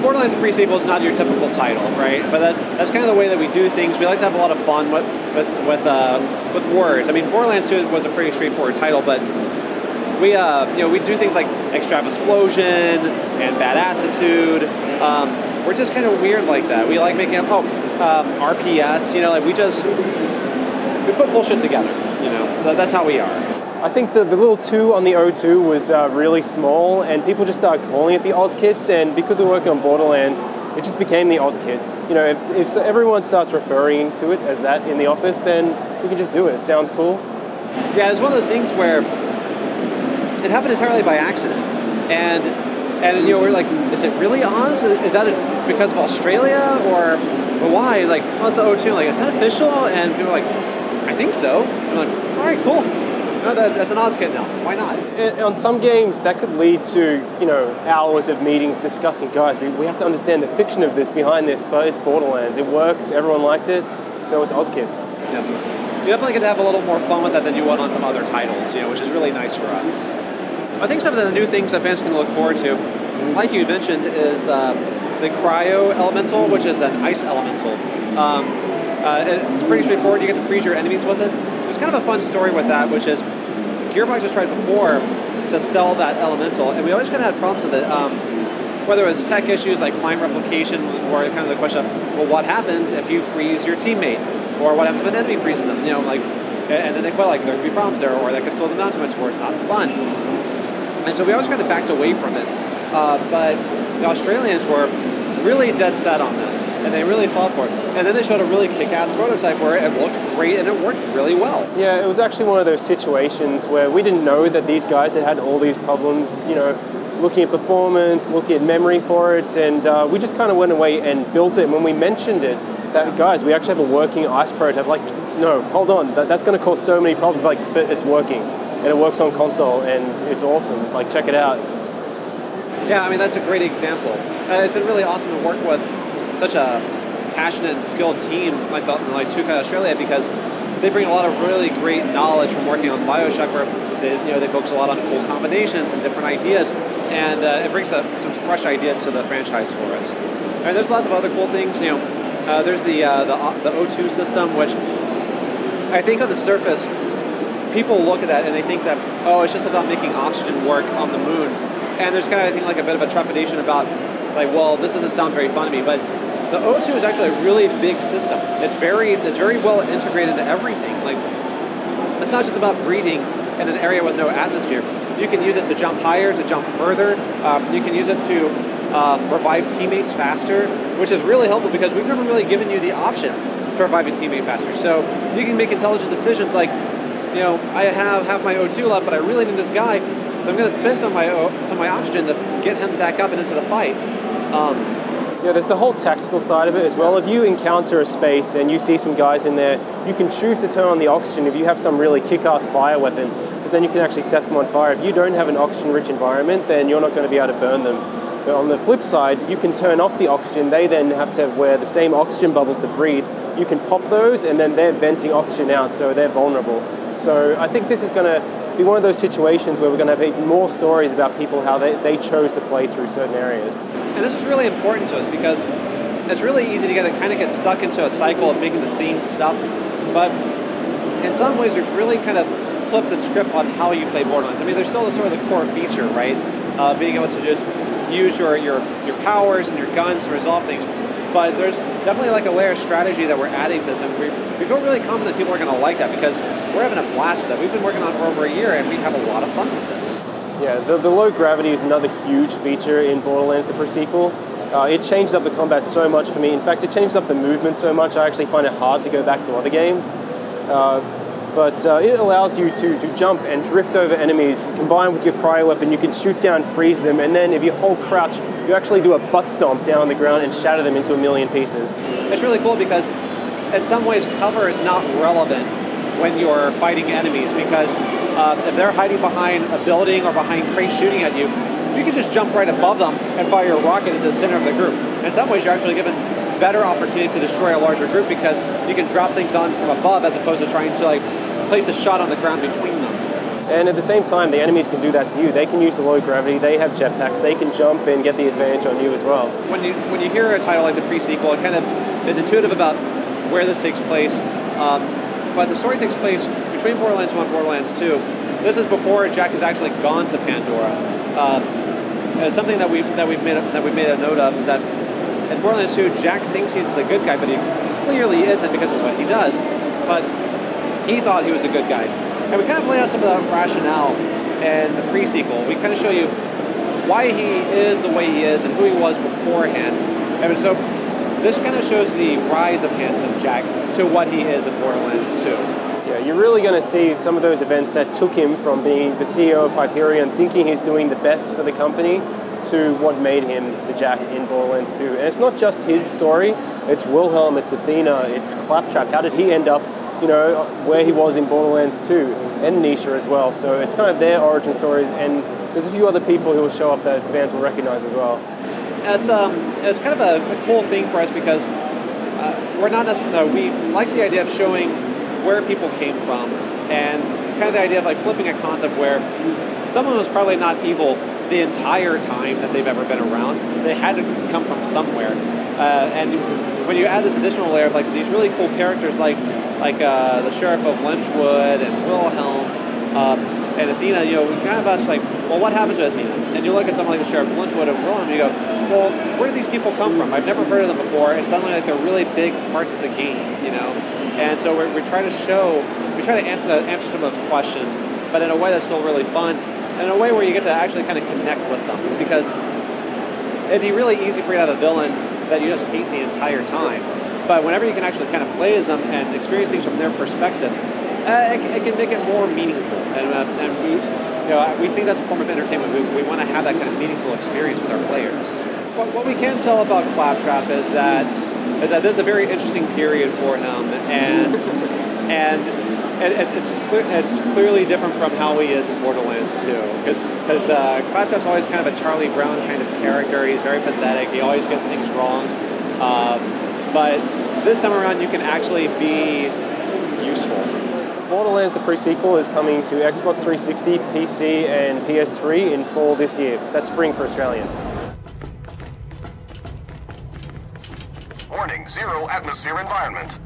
Borderlands pre-sequel is not your typical title, right? But that's kind of the way that we do things. We like to have a lot of fun with words. I mean, Borderlands 2 was a pretty straightforward title, but we we do things like Extreme Explosion and Bad Attitude. We're just kind of weird like that. We like making up RPS. Like we put bullshit together. That's how we are. I think the little 2 on the O2 was really small, and people just started calling it the Oz Kits, and because we're working on Borderlands, it just became the Oz Kit. If everyone starts referring to it as that in the office, then we can just do it. It sounds cool. Yeah, it's one of those things where it happened entirely by accident, and we're like, is it really Oz? Is that because of Australia, or why? Like, oh, it's the O2. Like, is that official? And people are like, I think so. I'm like, all right, cool. No, that's an Oz Kit now. Why not? And on some games, that could lead to, hours of meetings discussing, guys, we have to understand the fiction of this behind this, but it's Borderlands. It works, everyone liked it, so it's Oz Kits. Yeah. You definitely get to have a little more fun with that than you would on some other titles, which is really nice for us. I think some of the new things that fans can look forward to, like you mentioned, is the Cryo Elemental, which is an ice elemental. It's pretty straightforward. You get to freeze your enemies with it. There's kind of a fun story with that, which is Gearbox has tried before to sell that elemental, and we always kind of had problems with it. Whether it was tech issues like client replication, or kind of the question of, well, what happens if you freeze your teammate, or what happens if an enemy freezes them? And then they quit. Like, there could be problems there, or that could slow them down too much, or it's not fun. And so we always kind of backed away from it. But the Australians were really dead set on this, and they really fought for it. And then they showed a really kick-ass prototype where it looked great and it worked really well. Yeah, it was actually one of those situations where we didn't know that these guys had all these problems, looking at performance, looking at memory for it, and we just kind of went away and built it. And when we mentioned it, that guys, we actually have a working ice prototype. Like, no, hold on, that's going to cause so many problems. Like, but it's working, and it works on console, and it's awesome. Like, check it out. Yeah, I mean, that's a great example. It's been really awesome to work with such a passionate and skilled team like 2K Australia, because they bring a lot of really great knowledge from working on BioShock, where they focus a lot on cool combinations and different ideas, and it brings some fresh ideas to the franchise for us. And there's lots of other cool things. There's the O2 system, which I think on the surface, people look at that and they think that, oh, it's just about making oxygen work on the moon. And there's kind of, I think, like a bit of a trepidation about, like, well, this doesn't sound very fun to me. But the O2 is actually a really big system. It's very well integrated into everything. Like, it's not just about breathing in an area with no atmosphere. You can use it to jump higher, to jump further. You can use it to revive teammates faster, which is really helpful because we've never really given you the option to revive a teammate faster. So you can make intelligent decisions like, I have my O2 left, but I really need this guy, so I'm going to spend some of my oxygen to get him back up and into the fight. There's the whole tactical side of it as well. If you encounter a space and you see some guys in there, you can choose to turn on the oxygen if you have some really kick-ass fire weapon, because then you can actually set them on fire. If you don't have an oxygen-rich environment, then you're not going to be able to burn them. But on the flip side, you can turn off the oxygen. They then have to wear the same oxygen bubbles to breathe. You can pop those, and then they're venting oxygen out, so they're vulnerable. So I think this is going to be one of those situations where we're going to have even more stories about people, how they chose to play through certain areas. And this is really important to us because it's really easy to get stuck into a cycle of making the same stuff. But in some ways, we've really kind of flipped the script on how you play Borderlands. I mean, there's still sort of the core feature, right? Being able to just use your powers and your guns to resolve things. But there's definitely like a layer of strategy that we're adding to this, and we feel really confident people are going to like that because we're having a blast with it. We've been working on it for over a year, and we have a lot of fun with this. Yeah, the low gravity is another huge feature in Borderlands, the pre-sequel. It changed up the combat so much for me. In fact, it changed up the movement so much, I actually find it hard to go back to other games. But it allows you to jump and drift over enemies. Combined with your cryo weapon, you can shoot down, freeze them, and then if you hold crouch, you actually do a butt stomp down on the ground and shatter them into a million pieces. It's really cool because in some ways cover is not relevant when you're fighting enemies, because if they're hiding behind a building or behind crates shooting at you, you can just jump right above them and fire a rocket into the center of the group. In some ways, you're actually given better opportunities to destroy a larger group because you can drop things on from above as opposed to trying to place a shot on the ground between them. And at the same time, the enemies can do that to you. They can use the low gravity, they have jetpacks, they can jump and get the advantage on you as well. When you hear a title like the pre-sequel, it kind of is intuitive about where this takes place. But the story takes place between Borderlands 1 and Borderlands 2. This is before Jack has actually gone to Pandora. Something that we've made a note of is that in Borderlands 2, Jack thinks he's the good guy, but he clearly isn't because of what he does. But he thought he was a good guy. And we kind of lay out some of the rationale in the pre-sequel. We kind of show you why he is the way he is and who he was beforehand. And so this kind of shows the rise of Handsome Jack to what he is in Borderlands 2. Yeah, you're really going to see some of those events that took him from being the CEO of Hyperion, thinking he's doing the best for the company, to what made him the Jack in Borderlands 2. And it's not just his story, it's Wilhelm, it's Athena, it's Claptrap. How did he end up, you know, where he was in Borderlands 2, and Nisha as well. So it's kind of their origin stories, and there's a few other people who will show up that fans will recognize as well. It's kind of a cool thing for us because we're not necessarily, we like the idea of showing where people came from, and kind of the idea of like flipping a concept where someone was probably not evil the entire time that they've ever been around. They had to come from somewhere. And when you add this additional layer of like these really cool characters like the Sheriff of Lynchwood and Wilhelm and Athena, you know, we kind of ask like, well, what happened to Athena? And you look at someone like the Sheriff of Lynchwood and Wilhelm and you go, well, where did these people come from? I've never heard of them before, and suddenly like they're really big parts of the game, you know? And so we try to answer some of those questions, but in a way that's still really fun, and in a way where you get to actually kind of connect with them, because it'd be really easy for you to have a villain that you just hate the entire time. But whenever you can actually kind of play as them and experience things from their perspective, it can make it more meaningful. And we think that's a form of entertainment. We want to have that kind of meaningful experience with our players. What we can tell about Claptrap is that this is a very interesting period for him, and it's clearly different from how he is in Borderlands 2. Because Claptrap's always kind of a Charlie Brown kind of character. He's very pathetic. He always gets things wrong. But this time around, you can actually be useful. Borderlands, the pre-sequel, is coming to Xbox 360, PC, and PS3 in fall this year. That's spring for Australians. Warning, 0 atmosphere environment.